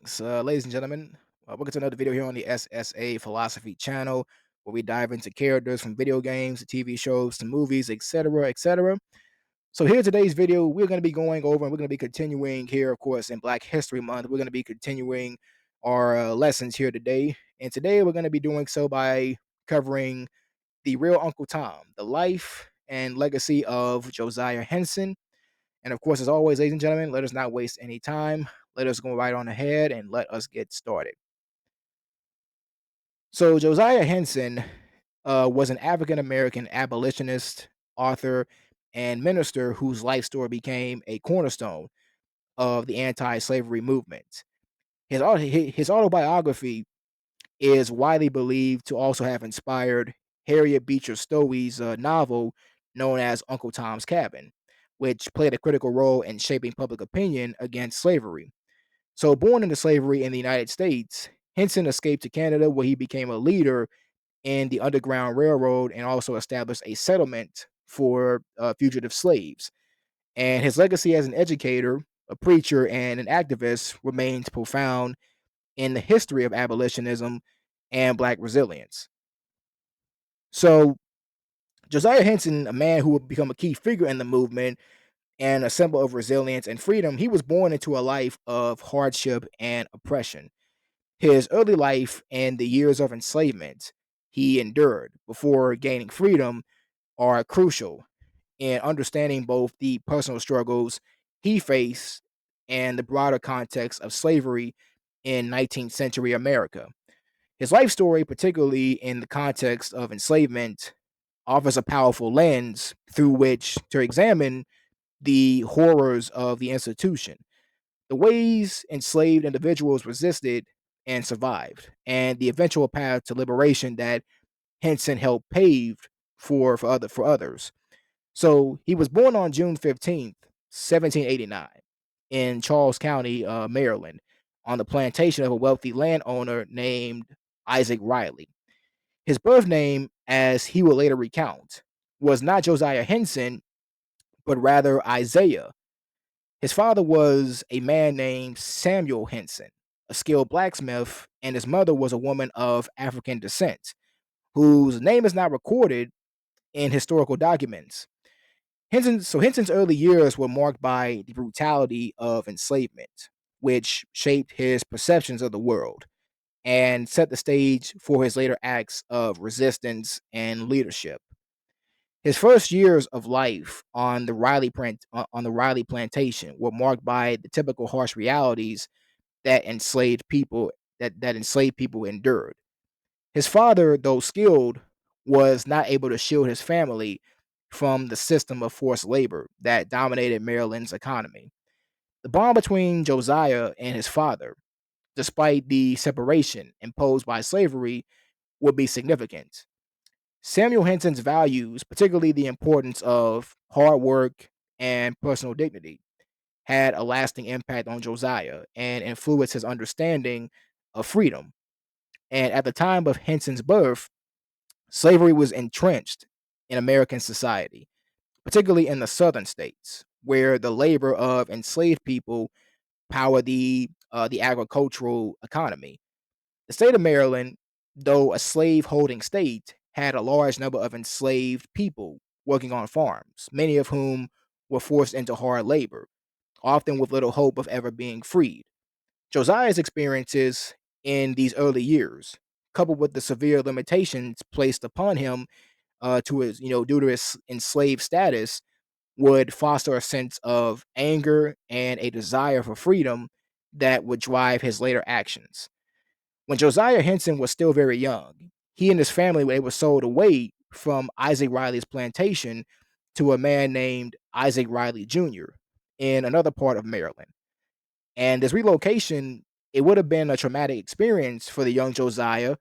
Greetings, ladies and gentlemen. Welcome to another video here on the SSA Philosophy channel, where we dive into characters from video games to TV shows to movies, etc., etc. So, here today's video, we're going to be going over and we're going to be continuing here, of course, in Black History Month. We're going to be continuing our lessons here today. And today, we're going to be doing so by covering the real Uncle Tom, the life and legacy of Josiah Henson. And of course, as always, ladies and gentlemen, let us not waste any time. Let us go right on ahead and let us get started. So, Josiah Henson was an African American abolitionist, author, and minister whose life story became a cornerstone of the anti slavery movement. His autobiography is widely believed to also have inspired Harriet Beecher Stowe's novel known as Uncle Tom's Cabin, which played a critical role in shaping public opinion against slavery. So, born into slavery in the United States, Henson escaped to Canada, where he became a leader in the Underground Railroad and also established a settlement for fugitive slaves. And his legacy as an educator, a preacher, and an activist remains profound in the history of abolitionism and Black resilience. So, Josiah Henson, a man who would become a key figure in the movement and a symbol of resilience and freedom, he was born into a life of hardship and oppression. His early life and the years of enslavement he endured before gaining freedom are crucial in understanding both the personal struggles he faced and the broader context of slavery in 19th century America. His life story, particularly in the context of enslavement, offers a powerful lens through which to examine the horrors of the institution, the ways enslaved individuals resisted and survived, and the eventual path to liberation that Henson helped pave for others. So he was born on June 15th, 1789, in Charles County, Maryland, on the plantation of a wealthy landowner named Isaac Riley. His birth name, as he will later recount, was not Josiah Henson, but rather Isaiah. His father was a man named Samuel Henson, a skilled blacksmith, and his mother was a woman of African descent, whose name is not recorded in historical documents. Henson's early years were marked by the brutality of enslavement, which shaped his perceptions of the world and set the stage for his later acts of resistance and leadership. His first years of life on the Riley plantation were marked by the typical harsh realities that enslaved people endured. His father, though skilled, was not able to shield his family from the system of forced labor that dominated Maryland's economy. The bond between Josiah and his father, despite the separation imposed by slavery, would be significant. Samuel Henson's values, particularly the importance of hard work and personal dignity, had a lasting impact on Josiah and influenced his understanding of freedom. And at the time of Henson's birth, slavery was entrenched in American society, particularly in the southern states, where the labor of enslaved people powered the agricultural economy. The state of Maryland, though a slave holding state, had a large number of enslaved people working on farms, many of whom were forced into hard labor, often with little hope of ever being freed. Josiah's experiences in these early years, coupled with the severe limitations placed upon him to his, due to his enslaved status, would foster a sense of anger and a desire for freedom that would drive his later actions. When Josiah Henson was still very young, he and his family were sold away from Isaac Riley's plantation to a man named Isaac Riley Jr. in another part of Maryland. And this relocation, it would have been a traumatic experience for the young Josiah,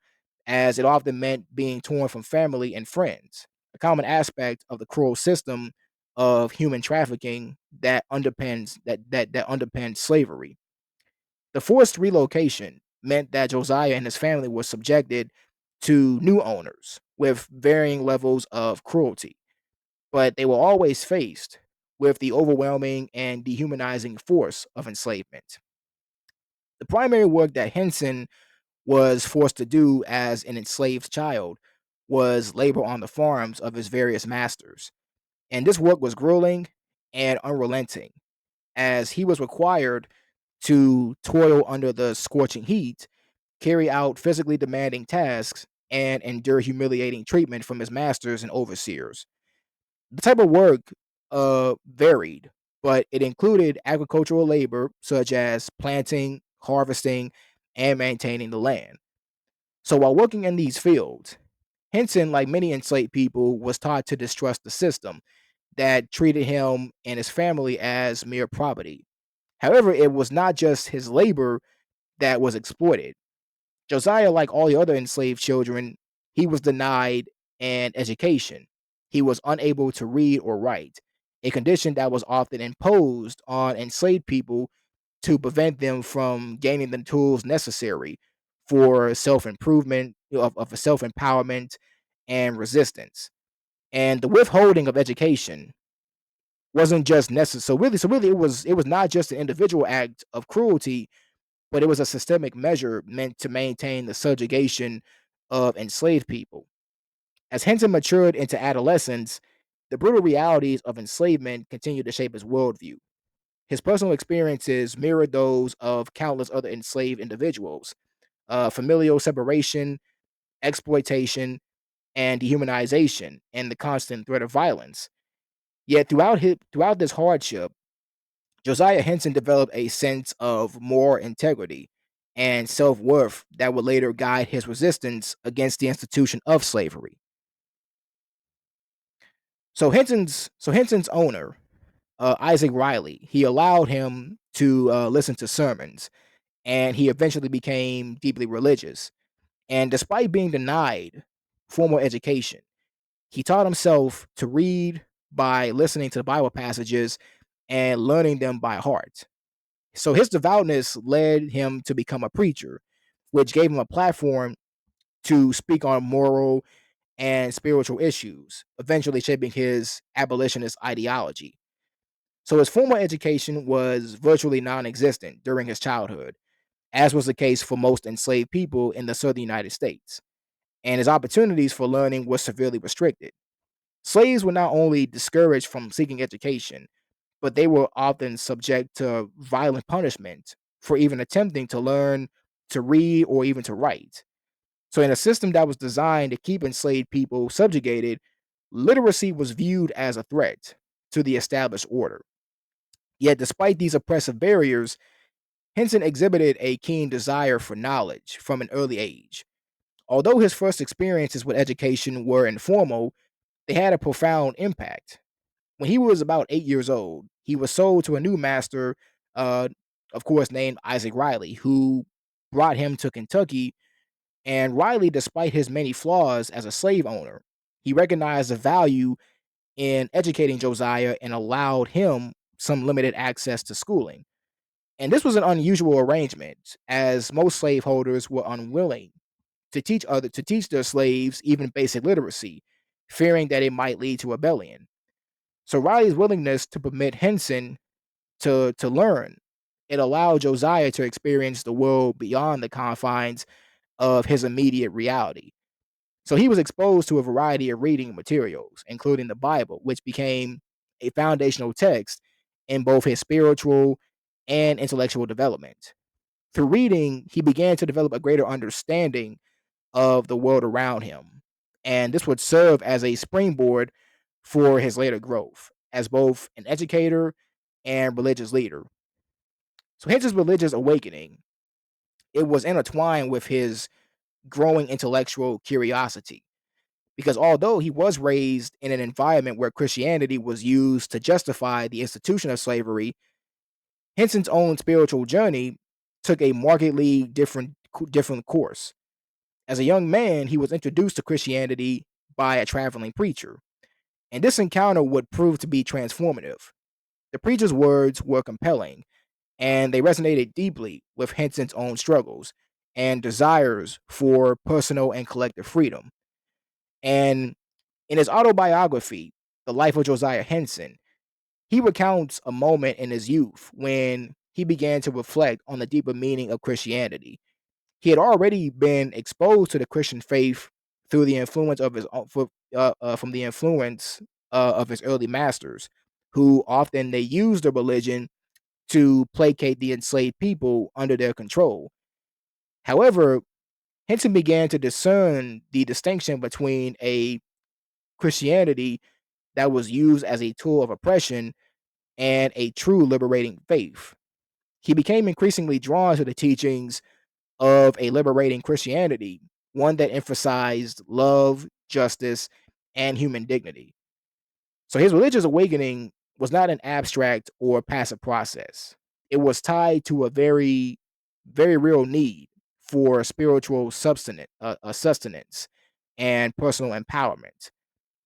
as it often meant being torn from family and friends, a common aspect of the cruel system of human trafficking that underpins slavery. The forced relocation meant that Josiah and his family were subjected to new owners with varying levels of cruelty, but they were always faced with the overwhelming and dehumanizing force of enslavement. The primary work that Henson was forced to do as an enslaved child was labor on the farms of his various masters. And this work was grueling and unrelenting, as he was required to toil under the scorching heat, carry out physically demanding tasks, and endure humiliating treatment from his masters and overseers. The type of work varied, but it included agricultural labor such as planting, harvesting, and maintaining the land. So while working in these fields, Henson, like many enslaved people, was taught to distrust the system that treated him and his family as mere property. However, it was not just his labor that was exploited. Josiah, like all the other enslaved children, he was denied an education. He was unable to read or write, a condition that was often imposed on enslaved people to prevent them from gaining the tools necessary for self improvement, of self empowerment and resistance. And the withholding of education wasn't just necessary. So really, it was not just an individual act of cruelty, but it was a systemic measure meant to maintain the subjugation of enslaved people. As Henson matured into adolescence, the brutal realities of enslavement continued to shape his worldview. His personal experiences mirrored those of countless other enslaved individuals. Familial separation, exploitation, and dehumanization, and the constant threat of violence. Yet throughout this hardship, Josiah Henson developed a sense of moral integrity and self worth that would later guide his resistance against the institution of slavery. So Henson's owner, Isaac Riley, he allowed him to listen to sermons, and he eventually became deeply religious. And despite being denied formal education, he taught himself to read by listening to the Bible passages and learning them by heart. So his devoutness led him to become a preacher, which gave him a platform to speak on moral and spiritual issues, eventually shaping his abolitionist ideology. So his formal education was virtually non existent during his childhood, as was the case for most enslaved people in the southern United States, and his opportunities for learning were severely restricted. Slaves were not only discouraged from seeking education, but they were often subject to violent punishment for even attempting to learn to read or even to write. So, in a system that was designed to keep enslaved people subjugated, literacy was viewed as a threat to the established order. Yet, despite these oppressive barriers, Henson exhibited a keen desire for knowledge from an early age. Although his first experiences with education were informal, they had a profound impact. When he was about 8 years old, he was sold to a new master, uh, of course, named Isaac Riley, who brought him to Kentucky. And Riley, despite his many flaws as a slave owner, he recognized the value in educating Josiah and allowed him some limited access to schooling. And this was an unusual arrangement, as most slaveholders were unwilling to teach their slaves even basic literacy, fearing that it might lead to rebellion. So Riley's willingness to permit Henson to learn, it allowed Josiah to experience the world beyond the confines of his immediate reality. So he was exposed to a variety of reading materials, including the Bible, which became a foundational text in both his spiritual and intellectual development. Through reading, he began to develop a greater understanding of the world around him. And this would serve as a springboard for his later growth as both an educator and religious leader. So hence his religious awakening, it was intertwined with his growing intellectual curiosity. Because although he was raised in an environment where Christianity was used to justify the institution of slavery, Henson's own spiritual journey took a markedly different course. As a young man, he was introduced to Christianity by a traveling preacher, and this encounter would prove to be transformative. The preacher's words were compelling, and they resonated deeply with Henson's own struggles and desires for personal and collective freedom. And in his autobiography, The Life of Josiah Henson, he recounts a moment in his youth when he began to reflect on the deeper meaning of Christianity. He had already been exposed to the Christian faith through the influence of his own, from the influence of his early masters, who often they used the religion to placate the enslaved people under their control. However, Henson began to discern the distinction between a Christianity that was used as a tool of oppression and a true liberating faith. He became increasingly drawn to the teachings of a liberating Christianity, one that emphasized love, justice, and human dignity. So his religious awakening was not an abstract or passive process. It was tied to a very real need for spiritual sustenance and personal empowerment.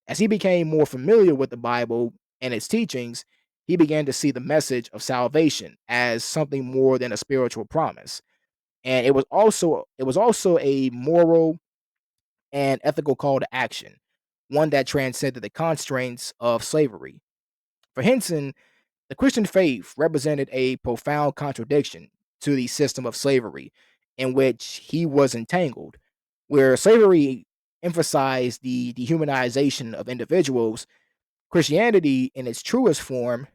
As he became more familiar with the Bible and its teachings, he began to see the message of salvation as something more than a spiritual promise. And it was also a moral and ethical call to action, one that transcended the constraints of slavery. For Henson, the Christian faith represented a profound contradiction to the system of slavery in which he was entangled, where slavery emphasized the dehumanization of individuals. Christianity, in its truest form,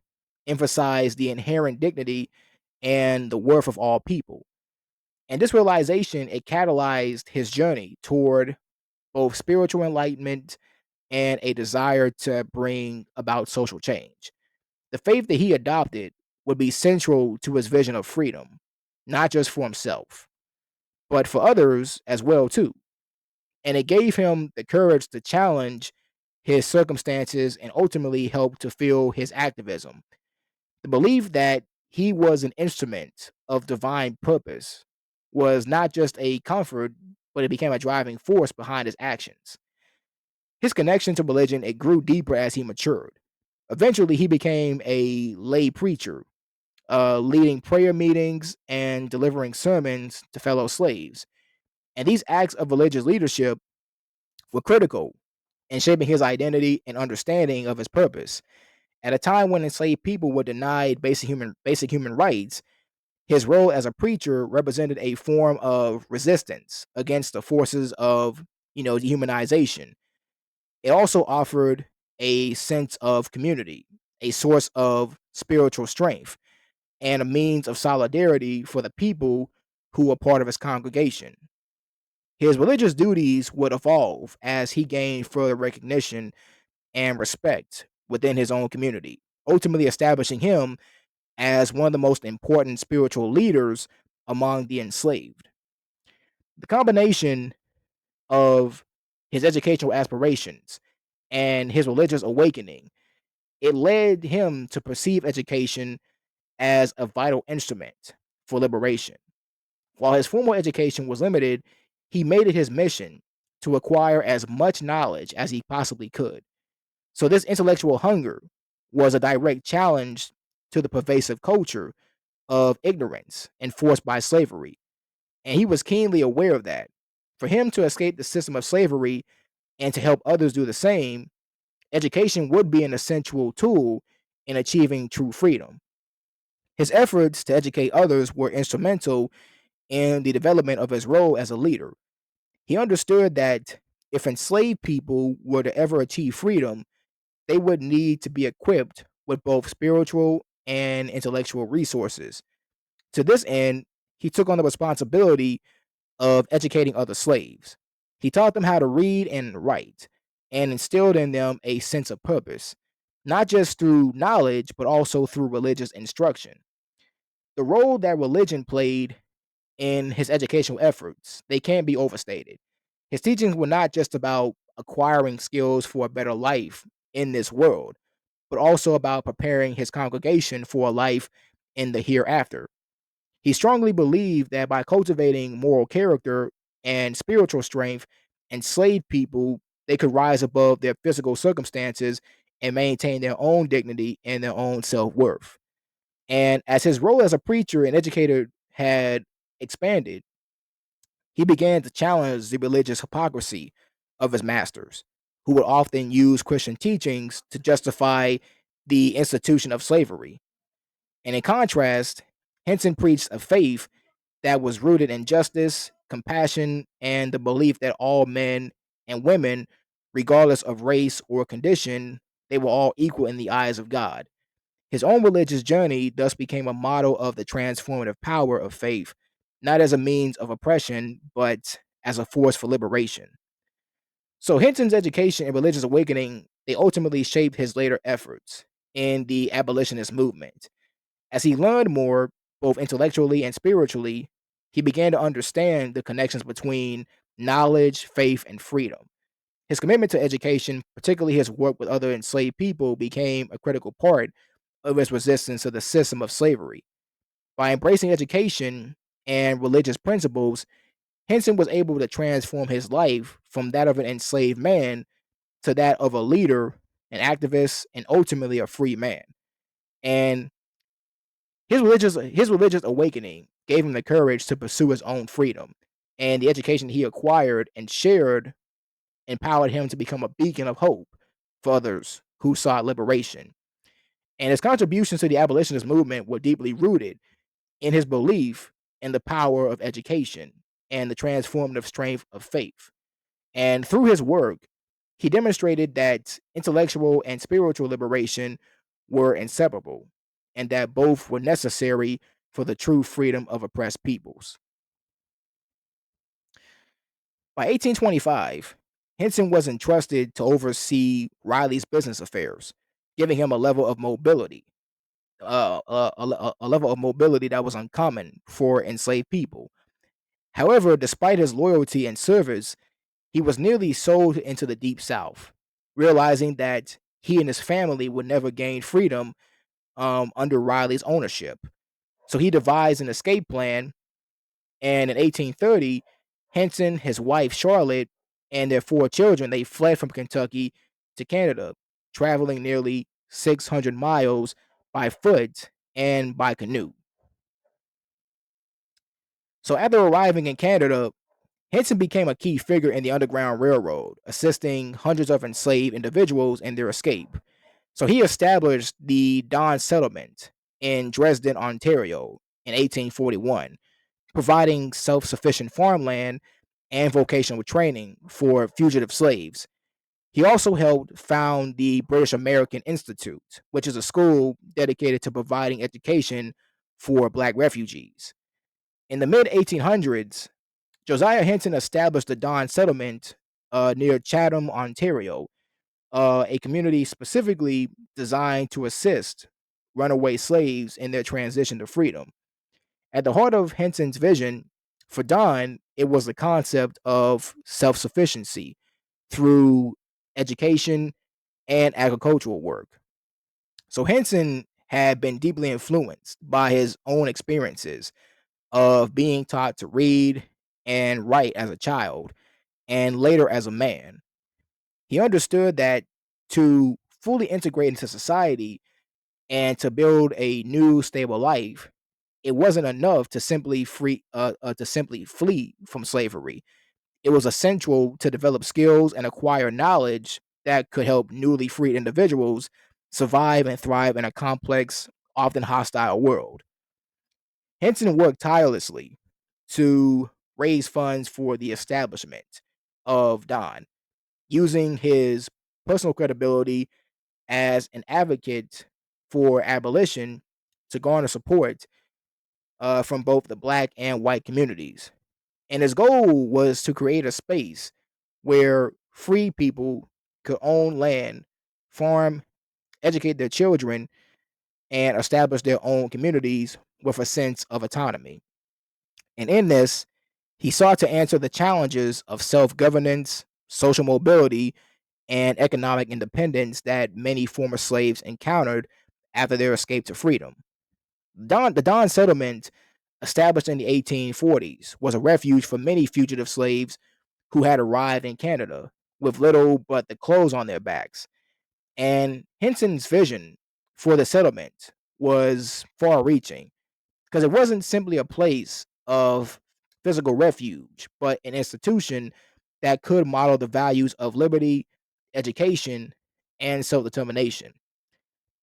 emphasized the inherent dignity and the worth of all people. And this realization, it catalyzed his journey toward both spiritual enlightenment and a desire to bring about social change. The faith that he adopted would be central to his vision of freedom, not just for himself, but for others as well too. And it gave him the courage to challenge his circumstances and ultimately help to fuel his activism. The belief that he was an instrument of divine purpose was not just a comfort, but it became a driving force behind his actions. His connection to religion, it grew deeper as he matured. Eventually, he became a lay preacher, leading prayer meetings and delivering sermons to fellow slaves. And these acts of religious leadership were critical in shaping his identity and understanding of his purpose. At a time when enslaved people were denied basic human rights, his role as a preacher represented a form of resistance against the forces of, dehumanization. It also offered a sense of community, a source of spiritual strength, and a means of solidarity for the people who were part of his congregation. His religious duties would evolve as he gained further recognition and respect within his own community, ultimately establishing him as one of the most important spiritual leaders among the enslaved. The combination of his educational aspirations and his religious awakening, it led him to perceive education as a vital instrument for liberation. While his formal education was limited, he made it his mission to acquire as much knowledge as he possibly could. So, this intellectual hunger was a direct challenge to the pervasive culture of ignorance enforced by slavery. And he was keenly aware of that. For him to escape the system of slavery and to help others do the same, education would be an essential tool in achieving true freedom. His efforts to educate others were instrumental in the development of his role as a leader. He understood that if enslaved people were to ever achieve freedom, they would need to be equipped with both spiritual and intellectual resources. To this end, he took on the responsibility of educating other slaves. He taught them how to read and write and instilled in them a sense of purpose, not just through knowledge, but also through religious instruction. The role that religion played in his educational efforts, they can't be overstated. His teachings were not just about acquiring skills for a better life in this world, but also about preparing his congregation for a life in the hereafter. He strongly believed that by cultivating moral character and spiritual strength, enslaved people they could rise above their physical circumstances and maintain their own dignity and their own self-worth. And as his role as a preacher and educator had expanded, he began to challenge the religious hypocrisy of his masters, who would often use Christian teachings to justify the institution of slavery. And in contrast, Henson preached a faith that was rooted in justice, compassion, and the belief that all men and women, regardless of race or condition, they were all equal in the eyes of God. His own religious journey thus became a model of the transformative power of faith, not as a means of oppression, but as a force for liberation. So Henson's education and religious awakening, they ultimately shaped his later efforts in the abolitionist movement. As he learned more, both intellectually and spiritually, he began to understand the connections between knowledge, faith, and freedom. His commitment to education, particularly his work with other enslaved people, became a critical part of his resistance to the system of slavery. By embracing education and religious principles, Henson was able to transform his life from that of an enslaved man to that of a leader, an activist, and ultimately a free man. And his religious awakening gave him the courage to pursue his own freedom, and the education he acquired and shared empowered him to become a beacon of hope for others who sought liberation. And his contributions to the abolitionist movement were deeply rooted in his belief in the power of education and the transformative strength of faith. And through his work, he demonstrated that intellectual and spiritual liberation were inseparable and that both were necessary for the true freedom of oppressed peoples. By 1825, Henson was entrusted to oversee Riley's business affairs, giving him a level of mobility, a level of mobility that was uncommon for enslaved people. However, despite his loyalty and service, he was nearly sold into the Deep South, realizing that he and his family would never gain freedom under Riley's ownership. So he devised an escape plan, and in 1830, Henson, his wife Charlotte, and their four children, they fled from Kentucky to Canada, traveling nearly 600 miles by foot and by canoe. So after arriving in Canada, Henson became a key figure in the Underground Railroad, assisting hundreds of enslaved individuals in their escape. So he established the Don Settlement in Dresden, Ontario in 1841, providing self sufficient farmland and vocational training for fugitive slaves. He also helped found the British American Institute, which is a school dedicated to providing education for Black refugees. In the mid 1800s, Josiah Henson established the Don Settlement near Chatham, Ontario, a community specifically designed to assist runaway slaves in their transition to freedom. At the heart of Henson's vision for Don, it was the concept of self sufficiency through education and agricultural work. So Henson had been deeply influenced by his own experiences of being taught to read and write as a child and later as a man. He understood that to fully integrate into society and to build a new stable life, it wasn't enough to simply flee from slavery. It was essential to develop skills and acquire knowledge that could help newly freed individuals survive and thrive in a complex, often hostile world. Henson worked tirelessly to raise funds for the establishment of Don, using his personal credibility as an advocate for abolition to garner support from both the black and white communities. And his goal was to create a space where free people could own land, farm, educate their children, and establish their own communities with a sense of autonomy. And in this, he sought to answer the challenges of self governance, social mobility, and economic independence that many former slaves encountered after their escape to freedom. The Don settlement, established in the 1840s, was a refuge for many fugitive slaves who had arrived in Canada with little but the clothes on their backs. And Henson's vision for the settlement was far reaching because it wasn't simply a place of physical refuge, but an institution that could model the values of liberty, education, and self determination.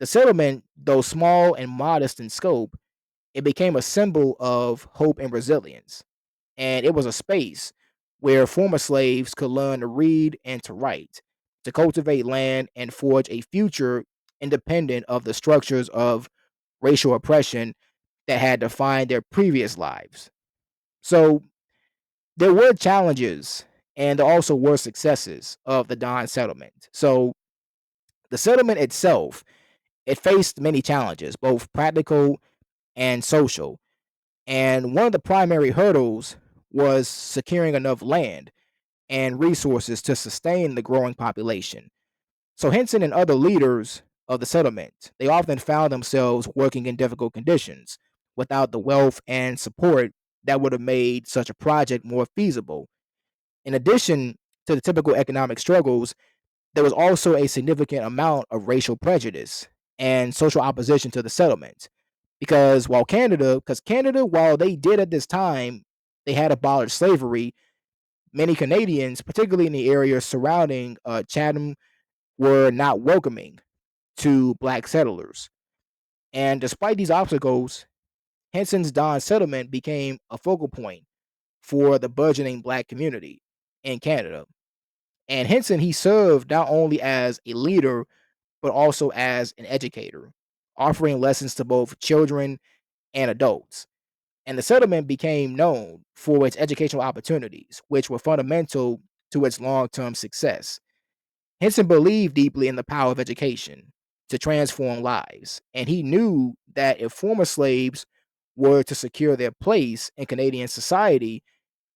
The settlement, though small and modest in scope, It became a symbol of hope and resilience, and it was a space where former slaves could learn to read and to write, to cultivate land and forge a future independent of the structures of racial oppression that had defined their previous lives. So there were challenges and there also were successes of the Don settlement. So the settlement itself, it faced many challenges, both practical and social. And one of the primary hurdles was securing enough land and resources to sustain the growing population. So Henson and other leaders of the settlement, they often found themselves working in difficult conditions without the wealth and support that would have made such a project more feasible. In addition to the typical economic struggles, there was also a significant amount of racial prejudice and social opposition to the settlement. Because Canada, while they did at this time, they had abolished slavery, many Canadians, particularly in the areas surrounding Chatham, were not welcoming to black settlers. And despite these obstacles, Henson's Don settlement became a focal point for the burgeoning black community in Canada. And Henson, he served not only as a leader, but also as an educator, offering lessons to both children and adults. And the settlement became known for its educational opportunities, which were fundamental to its long term success. Henson believed deeply in the power of education to transform lives, and he knew that if former slaves were to secure their place in Canadian society,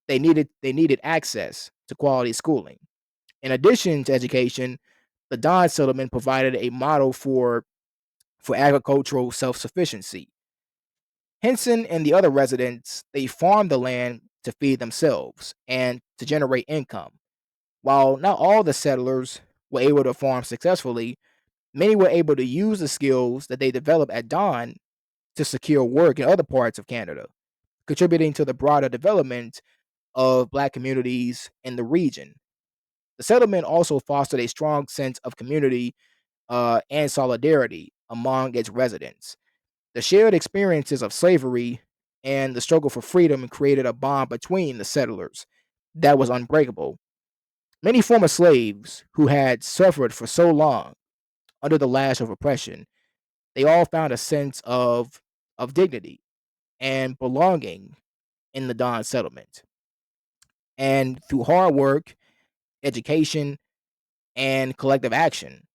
they needed access to quality schooling. In addition to education, the Don settlement provided a model for agricultural self-sufficiency. Henson and the other residents, they farmed the land to feed themselves and to generate income. While not all the settlers were able to farm successfully, many were able to use the skills that they developed at Don to secure work in other parts of Canada, contributing to the broader development of black communities in the region. The settlement also fostered a strong sense of community and solidarity among its residents. The shared experiences of slavery and the struggle for freedom created a bond between the settlers that was unbreakable. Many former slaves who had suffered for so long under the lash of oppression, they all found a sense of dignity and belonging in the Don settlement. And through hard work, education, and collective action,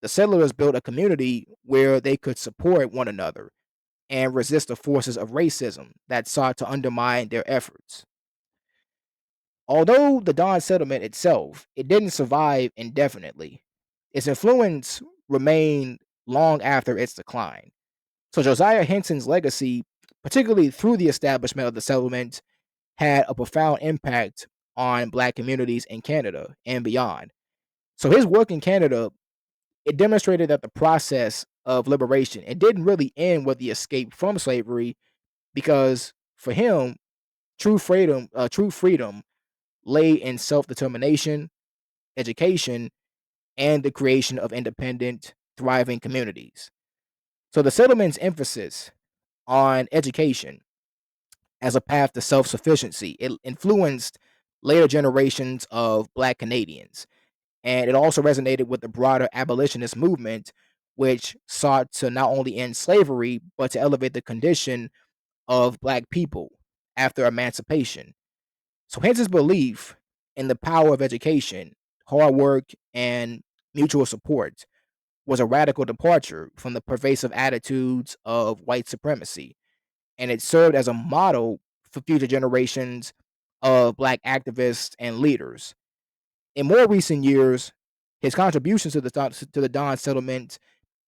the settlers built a community where they could support one another and resist the forces of racism that sought to undermine their efforts. Although the Don settlement itself, it didn't survive indefinitely. Its influence remained long after its decline. So Josiah Henson's legacy, particularly through the establishment of the settlement, had a profound impact on black communities in Canada and beyond. So his work in Canada, it demonstrated that the process of liberation, it didn't really end with the escape from slavery, because for him, true freedom lay in self-determination, education, and the creation of independent, thriving communities. So the settlement's emphasis on education as a path to self-sufficiency, it influenced later generations of black Canadians. And it also resonated with the broader abolitionist movement, which sought to not only end slavery, but to elevate the condition of black people after emancipation. So Henson's belief in the power of education, hard work, and mutual support was a radical departure from the pervasive attitudes of white supremacy, and it served as a model for future generations of black activists and leaders. In more recent years, his contributions to the Don settlement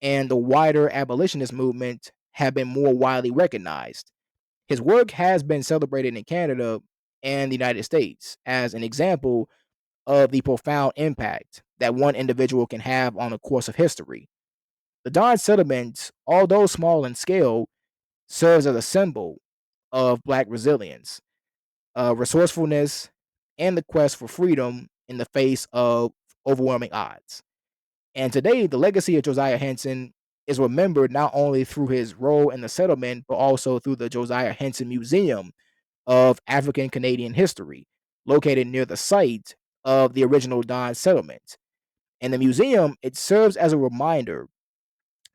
and the wider abolitionist movement have been more widely recognized. His work has been celebrated in Canada and the United States as an example of the profound impact that one individual can have on the course of history. The Don settlement, although small in scale, serves as a symbol of Black resilience, resourcefulness, and the quest for freedom in the face of overwhelming odds. And today, the legacy of Josiah Henson, is remembered not only through his role in the settlement, but also through the Josiah Henson Museum of African Canadian History, located near the site of the original Don settlement. And the museum, it serves as a reminder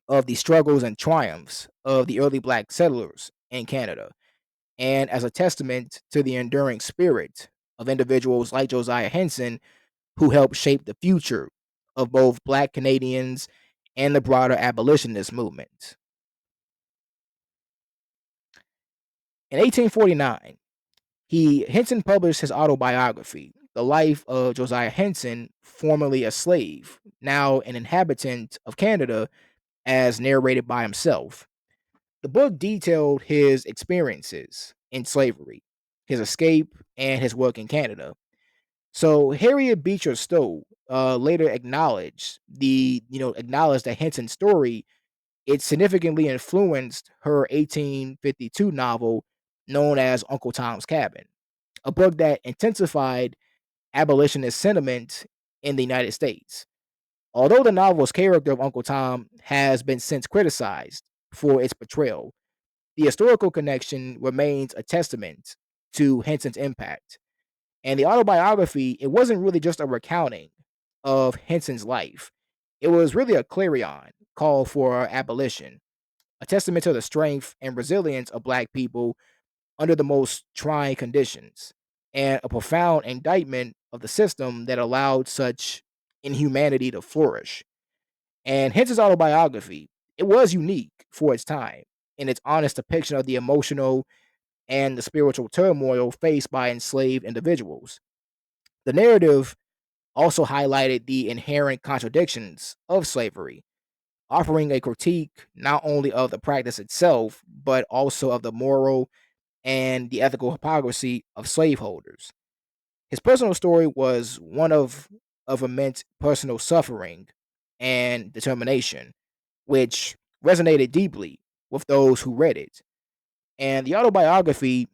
of the struggles and triumphs of the early black settlers in Canada, and as a testament to the enduring spirit of individuals like Josiah Henson who helped shape the future of both black Canadians and the broader abolitionist movement. In 1849, Henson published his autobiography, The Life of Josiah Henson, formerly a slave, now an inhabitant of Canada, as narrated by himself. The book detailed his experiences in slavery, his escape, and his work in Canada. So Harriet Beecher Stowe later acknowledged that Henson's story, it significantly influenced her 1852 novel known as Uncle Tom's Cabin, a book that intensified abolitionist sentiment in the United States. Although the novel's character of Uncle Tom has been since criticized for its portrayal, the historical connection remains a testament to Henson's impact. And the autobiography, it wasn't really just a recounting of Henson's life. It was really a clarion call for abolition, a testament to the strength and resilience of black people under the most trying conditions, and a profound indictment of the system that allowed such inhumanity to flourish. And Henson's autobiography, it was unique for its time in its honest depiction of the emotional and the spiritual turmoil faced by enslaved individuals. The narrative also highlighted the inherent contradictions of slavery, offering a critique not only of the practice itself, but also of the moral and the ethical hypocrisy of slaveholders. His personal story was one of immense personal suffering and determination, which resonated deeply with those who read it. And the autobiography,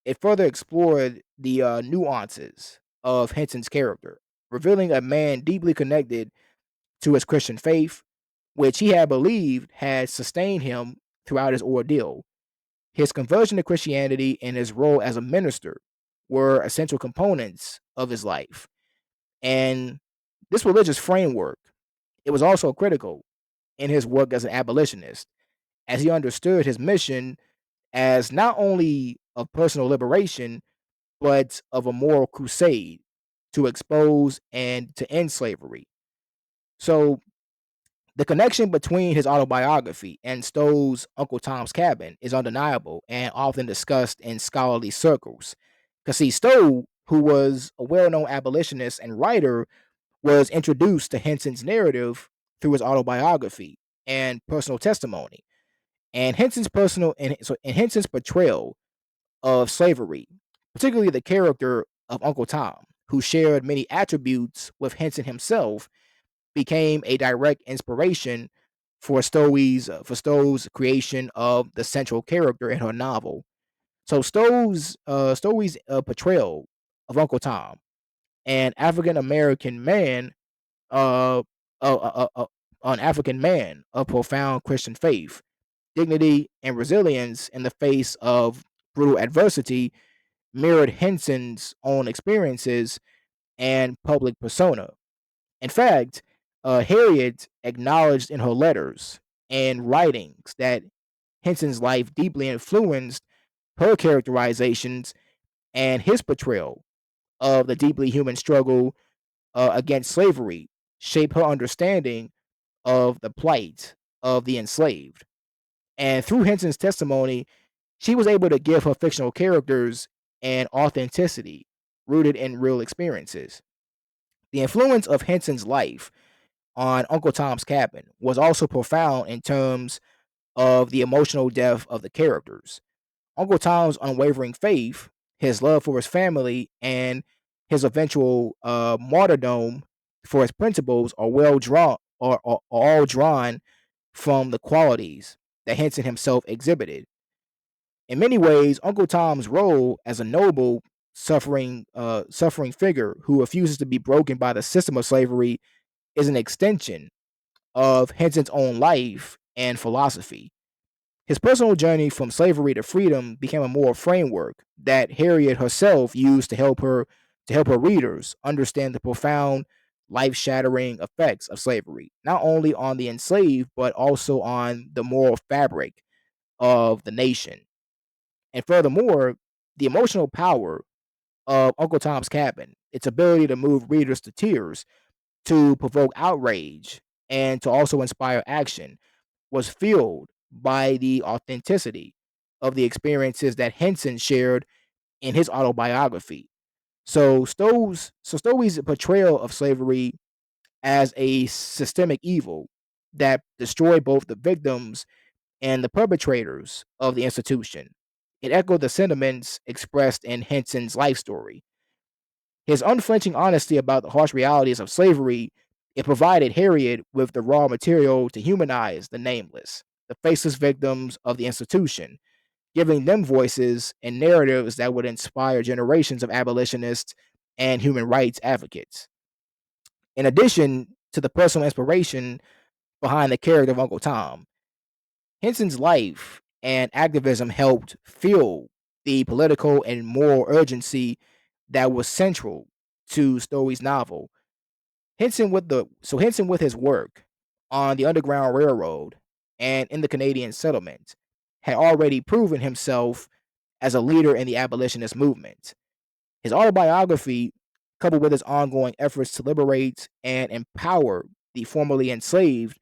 it further explored the nuances of Henson's character, revealing a man deeply connected to his Christian faith, which he had believed had sustained him throughout his ordeal. His conversion to Christianity and his role as a minister were essential components of his life. And this religious framework, it was also critical in his work as an abolitionist, as he understood his mission as not only of personal liberation, but of a moral crusade to expose and to end slavery. So the connection between his autobiography and Stowe's Uncle Tom's Cabin is undeniable and often discussed in scholarly circles. Because, see, Stowe, who was a well known abolitionist and writer, was introduced to Henson's narrative through his autobiography and personal testimony. And Henson's portrayal of slavery, particularly the character of Uncle Tom, who shared many attributes with Henson himself, became a direct inspiration for Stowe's creation of the central character in her novel. So Stowe's portrayal of Uncle Tom, an African American man, uh, uh, uh, uh, an African man of profound Christian faith, dignity, and resilience in the face of brutal adversity, mirrored Henson's own experiences and public persona. In fact, Harriet acknowledged in her letters and writings that Henson's life deeply influenced her characterizations and his portrayal of the deeply human struggle against slavery shaped her understanding of the plight of the enslaved. And through Henson's testimony, she was able to give her fictional characters an authenticity rooted in real experiences. The influence of Henson's life on Uncle Tom's Cabin was also profound in terms of the emotional depth of the characters. Uncle Tom's unwavering faith, his love for his family, and his eventual martyrdom for his principles are well drawn are all drawn from the qualities that Henson himself exhibited. In many ways, Uncle Tom's role as a noble, suffering figure who refuses to be broken by the system of slavery is an extension of Henson's own life and philosophy. His personal journey from slavery to freedom became a moral framework that Harriet herself used to help her readers understand the profound, life-shattering effects of slavery, not only on the enslaved but also on the moral fabric of the nation. And furthermore, the emotional power of Uncle Tom's Cabin, its ability to move readers to tears, to provoke outrage, and to also inspire action, was fueled by the authenticity of the experiences that Henson shared in his autobiography. So Stowe's portrayal of slavery as a systemic evil that destroyed both the victims and the perpetrators of the institution. It echoed the sentiments expressed in Henson's life story. His unflinching honesty about the harsh realities of slavery, it provided Harriet with the raw material to humanize the nameless, the faceless victims of the institution, giving them voices and narratives that would inspire generations of abolitionists and human rights advocates. In addition to the personal inspiration behind the character of Uncle Tom, Henson's life and activism helped fuel the political and moral urgency that was central to Stowe's novel. Henson with his work on the Underground Railroad and in the Canadian settlement had already proven himself as a leader in the abolitionist movement. His autobiography, coupled with his ongoing efforts to liberate and empower the formerly enslaved,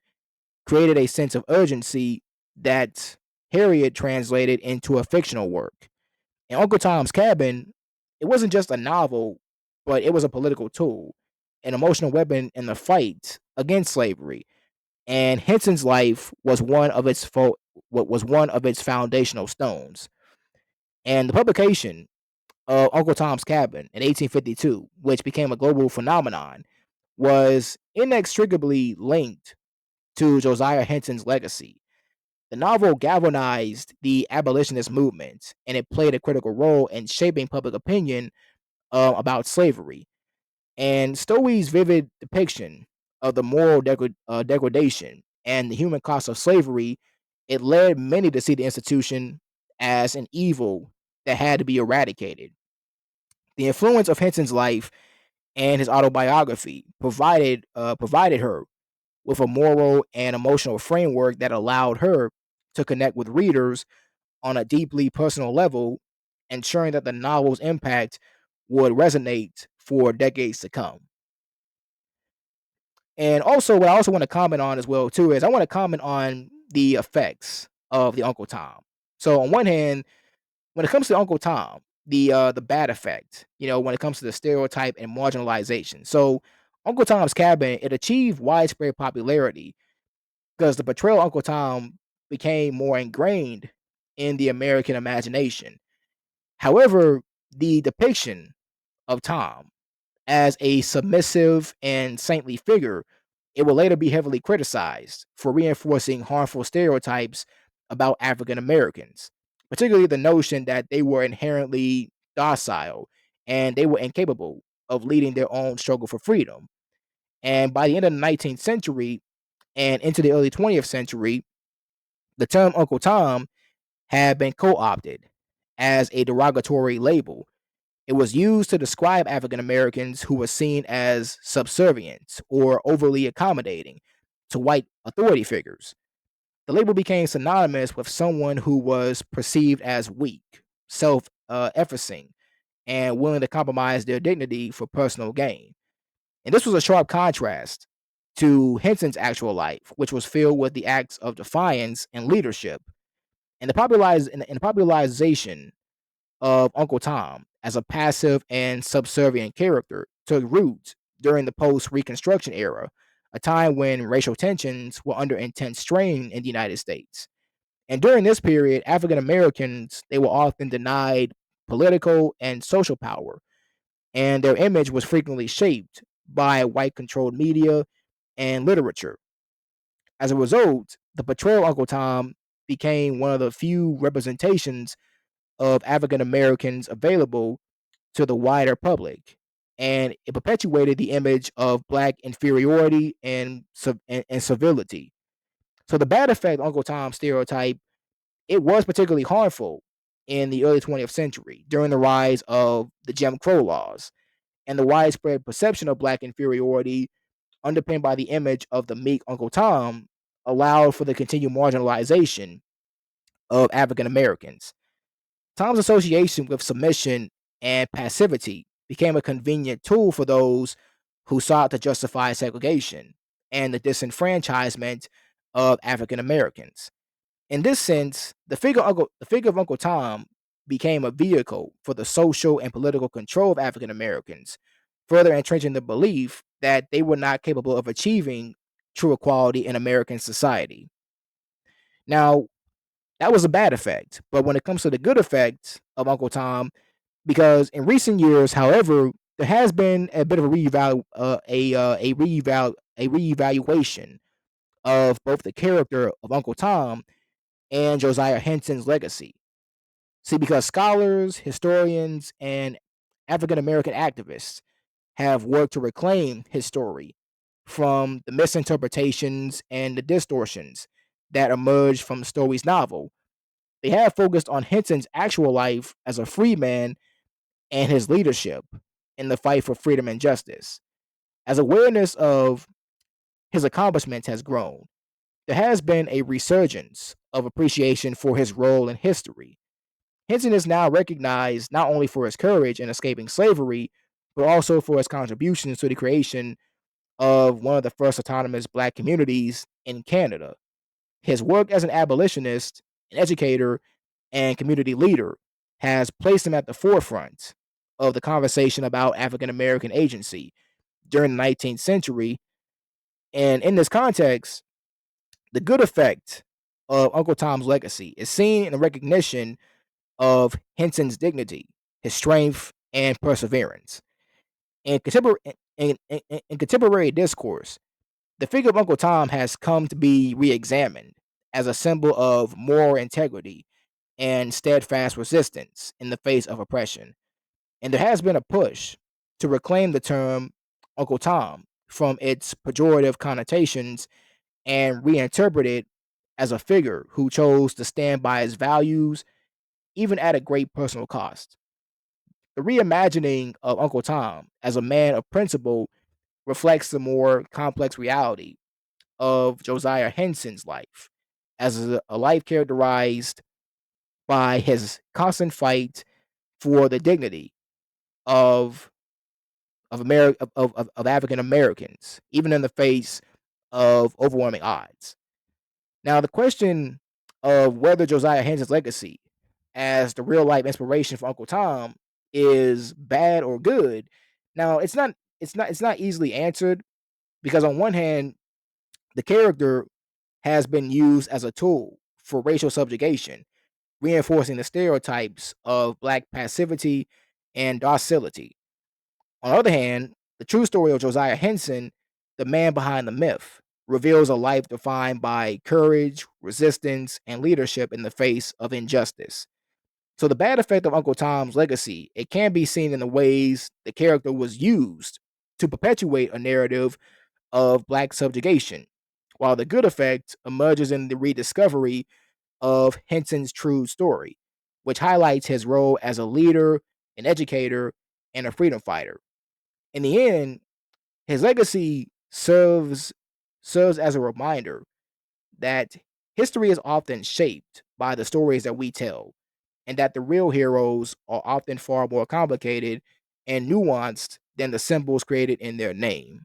created a sense of urgency that Harriet translated into a fictional work. In Uncle Tom's Cabin, it wasn't just a novel, but it was a political tool, an emotional weapon in the fight against slavery. And Henson's life was what was one of its foundational stones. And the publication of Uncle Tom's Cabin in 1852, which became a global phenomenon, was inextricably linked to Josiah Henson's legacy. The novel galvanized the abolitionist movement, and it played a critical role in shaping public opinion about slavery. And Stowey's vivid depiction of the moral degradation and the human cost of slavery, it led many to see the institution as an evil that had to be eradicated. The influence of Henson's life and his autobiography provided her with a moral and emotional framework that allowed her to connect with readers on a deeply personal level, ensuring that the novel's impact would resonate for decades to come. And also, what I also want to comment on as well too is I want to comment on the effects of the Uncle Tom. So on one hand, when it comes to Uncle Tom, the bad effect, when it comes to the stereotype and marginalization. So Uncle Tom's Cabin, it achieved widespread popularity because the portrayal of Uncle Tom became more ingrained in the American imagination. However, the depiction of Tom as a submissive and saintly figure, it will later be heavily criticized for reinforcing harmful stereotypes about African Americans, particularly the notion that they were inherently docile and they were incapable of leading their own struggle for freedom. And by the end of the 19th century and into the early 20th century, the term Uncle Tom had been co opted as a derogatory label. It was used to describe African Americans who were seen as subservient or overly accommodating to white authority figures. The label became synonymous with someone who was perceived as weak, self effacing, and willing to compromise their dignity for personal gain. And this was a sharp contrast to Henson's actual life, which was filled with the acts of defiance and leadership. And the popularization of Uncle Tom as a passive and subservient character took root during the post Reconstruction era, a time when racial tensions were under intense strain in the United States. And during this period, African Americans they were often denied political and social power, and their image was frequently shaped by white controlled media and literature. As a result, the portrayal of Uncle Tom became one of the few representations of African Americans available to the wider public, and it perpetuated the image of black inferiority and civility. So the bad effect Uncle Tom stereotype, it was particularly harmful in the early 20th century during the rise of the Jim Crow laws and the widespread perception of black inferiority underpinned by the image of the meek Uncle Tom allowed for the continued marginalization of African Americans. Tom's association with submission and passivity became a convenient tool for those who sought to justify segregation and the disenfranchisement of African Americans. In this sense, the figure of Uncle Tom became a vehicle for the social and political control of African Americans, further entrenching the belief that they were not capable of achieving true equality in American society. Now, that was a bad effect, but when it comes to the good effect of Uncle Tom, because in recent years, however, there has been a bit of a reevaluation of both the character of Uncle Tom and Josiah Henson's legacy. See, because scholars, historians, and African American activists have worked to reclaim his story from the misinterpretations and the distortions that emerged from Stowe's novel. They have focused on Henson's actual life as a free man and his leadership in the fight for freedom and justice. As awareness of his accomplishments has grown, there has been a resurgence of appreciation for his role in history. Henson is now recognized not only for his courage in escaping slavery, but also for his contributions to the creation of one of the first autonomous black communities in Canada. His work as an abolitionist, an educator, and community leader has placed him at the forefront of the conversation about African American agency during the 19th century. And in this context, the good effect of Uncle Tom's legacy is seen in the recognition of Henson's dignity, his strength, and perseverance. In contemporary, in contemporary discourse, the figure of Uncle Tom has come to be re examined as a symbol of moral integrity and steadfast resistance in the face of oppression. And there has been a push to reclaim the term Uncle Tom from its pejorative connotations and reinterpret it as a figure who chose to stand by his values, even at a great personal cost. The reimagining of Uncle Tom as a man of principle reflects the more complex reality of Josiah Henson's life, as a life characterized by his constant fight for the dignity of of African Americans, even in the face of overwhelming odds. Now, the question of whether Josiah Henson's legacy as the real life inspiration for Uncle Tom is bad or good. Now, it's not easily answered because on one hand, the character has been used as a tool for racial subjugation, reinforcing the stereotypes of black passivity and docility. On the other hand, the true story of Josiah Henson, the man behind the myth, reveals a life defined by courage, resistance, and leadership in the face of injustice. So the bad effect of Uncle Tom's legacy, it can be seen in the ways the character was used to perpetuate a narrative of black subjugation, while the good effect emerges in the rediscovery of Henson's true story, which highlights his role as a leader, an educator, and a freedom fighter. In the end, his legacy serves as a reminder that history is often shaped by the stories that we tell, and that the real heroes are often far more complicated and nuanced than the symbols created in their name.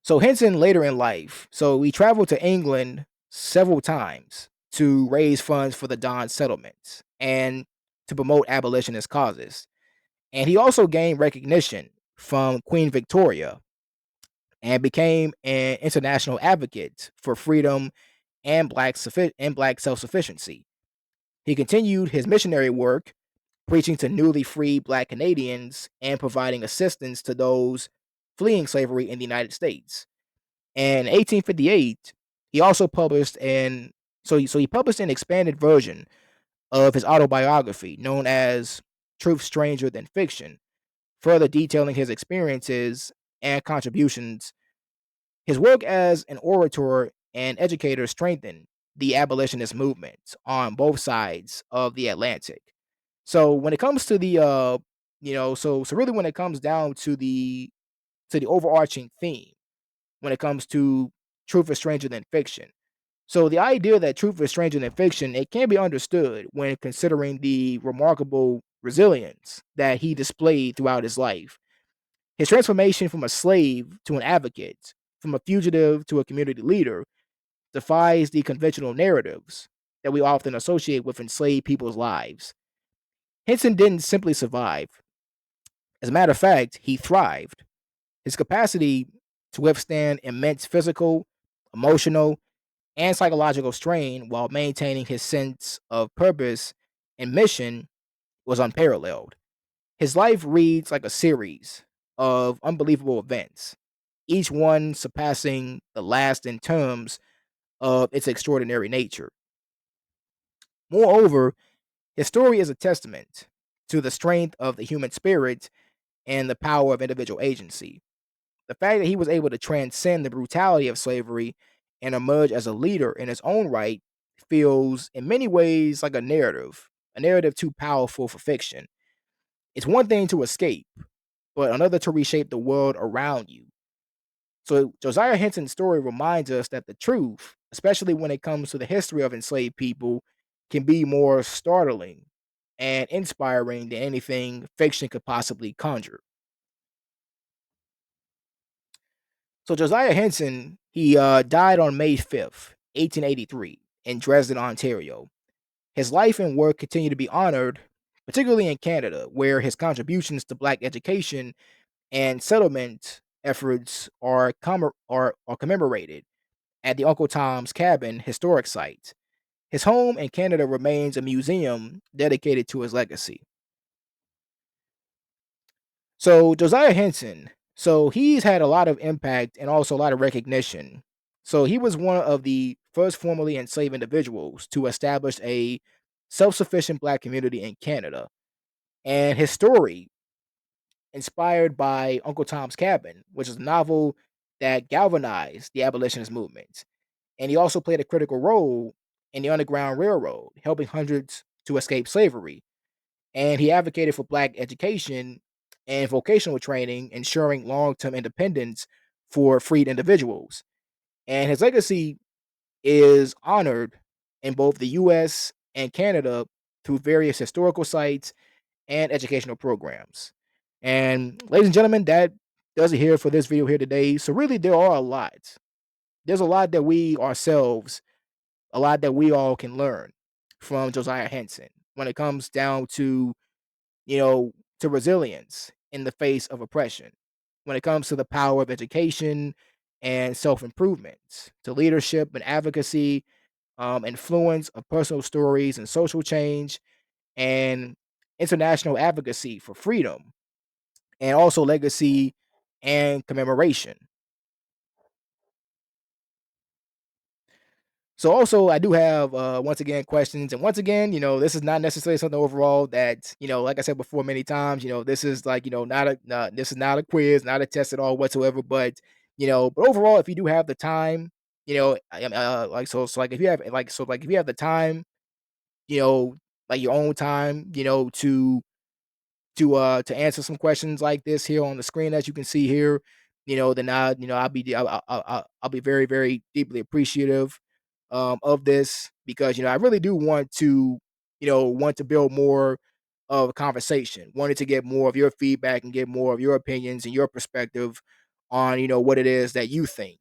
So Henson later in life, so he traveled to England several times to raise funds for the Don settlements and to promote abolitionist causes. And he also gained recognition from Queen Victoria and became an international advocate for freedom and black self-sufficiency. He continued his missionary work, preaching to newly freed black Canadians and providing assistance to those fleeing slavery in the United States. And in 1858, he also published an so he published an expanded version of his autobiography known as Truth Stranger Than Fiction, further detailing his experiences and contributions His work as an orator and educator strengthened the abolitionist movement on both sides of the Atlantic. So when it comes to the so really when it comes down to the overarching theme, when it comes to truth is stranger than fiction. So the idea that truth is stranger than fiction, it can be understood when considering the remarkable resilience that he displayed throughout his life. His transformation from a slave to an advocate, from a fugitive to a community leader, defies the conventional narratives that we often associate with enslaved people's lives. Henson didn't simply survive. As a matter of fact, he thrived. His capacity to withstand immense physical, emotional, and psychological strain while maintaining his sense of purpose and mission was unparalleled. His life reads like a series of unbelievable events, each one surpassing the last in terms of its extraordinary nature. Moreover, his story is a testament to the strength of the human spirit and the power of individual agency. The fact that he was able to transcend the brutality of slavery and emerge as a leader in his own right feels, in many ways, like a narrative too powerful for fiction. It's one thing to escape, but another to reshape the world around you. So, Josiah Henson's story reminds us that the truth, especially when it comes to the history of enslaved people, can be more startling and inspiring than anything fiction could possibly conjure. So Josiah Henson, he died on May 5th, 1883, in Dresden, Ontario. His life and work continue to be honored, particularly in Canada, where his contributions to Black education and settlement efforts are commemorated at the Uncle Tom's Cabin historic site. His home in Canada remains a museum dedicated to his legacy. So Josiah Henson, so he's had a lot of impact and also a lot of recognition. So he was one of the first formerly enslaved individuals to establish a self-sufficient black community in Canada. And his story, inspired by Uncle Tom's Cabin, which is a novel that galvanized the abolitionist movement. And he also played a critical role in the Underground Railroad, helping hundreds to escape slavery, and he advocated for black education and vocational training, ensuring long-term independence for freed individuals. And his legacy is honored in both the US and Canada through various historical sites and educational programs. And ladies and gentlemen, that does it here for this video here today. So really there are a lot. There's a lot that we ourselves, a lot that we all can learn from Josiah Henson when it comes down you know, to resilience in the face of oppression. When it comes to the power of education and self improvement, to leadership and advocacy, influence of personal stories and social change, and international advocacy for freedom, and also legacy and commemoration. So also I do have once again questions, and once again, this is not necessarily something overall that, like I said before many times, this is like, this is not a quiz, not a test at all whatsoever, but but overall, if you do have the time, like so like if you have like if you have the time, you know, like your own time, to answer some questions like this here on the screen as you can see here, then I'll be very, very deeply appreciative of this, because I really do want to build more of a conversation. Wanted to get more of your feedback and get more of your opinions and your perspective on what it is that you think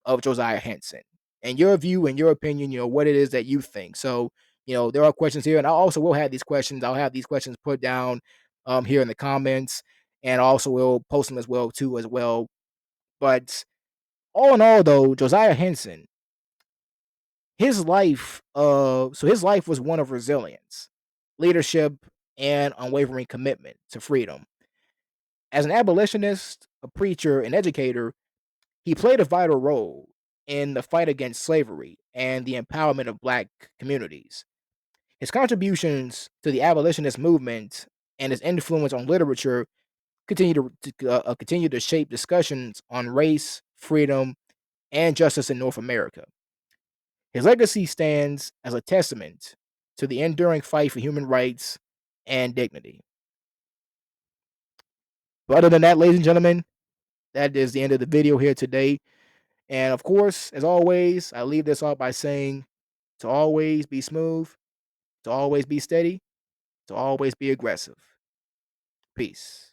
of Josiah Henson and your view and your opinion. What it is that you think. So there are questions here, and I also will have these questions. I'll have these questions put down here in the comments, and also will post them as well too as well. But all in all, though, Josiah Henson, his life was one of resilience, leadership, and unwavering commitment to freedom. As an abolitionist, a preacher, and educator, he played a vital role in the fight against slavery and the empowerment of black communities. His contributions to the abolitionist movement and his influence on literature continue to shape discussions on race, freedom, and justice in North America. His legacy stands as a testament to the enduring fight for human rights and dignity. But other than that, ladies and gentlemen, that is the end of the video here today. And of course, as always, I leave this off by saying to always be smooth, to always be steady, to always be aggressive. Peace.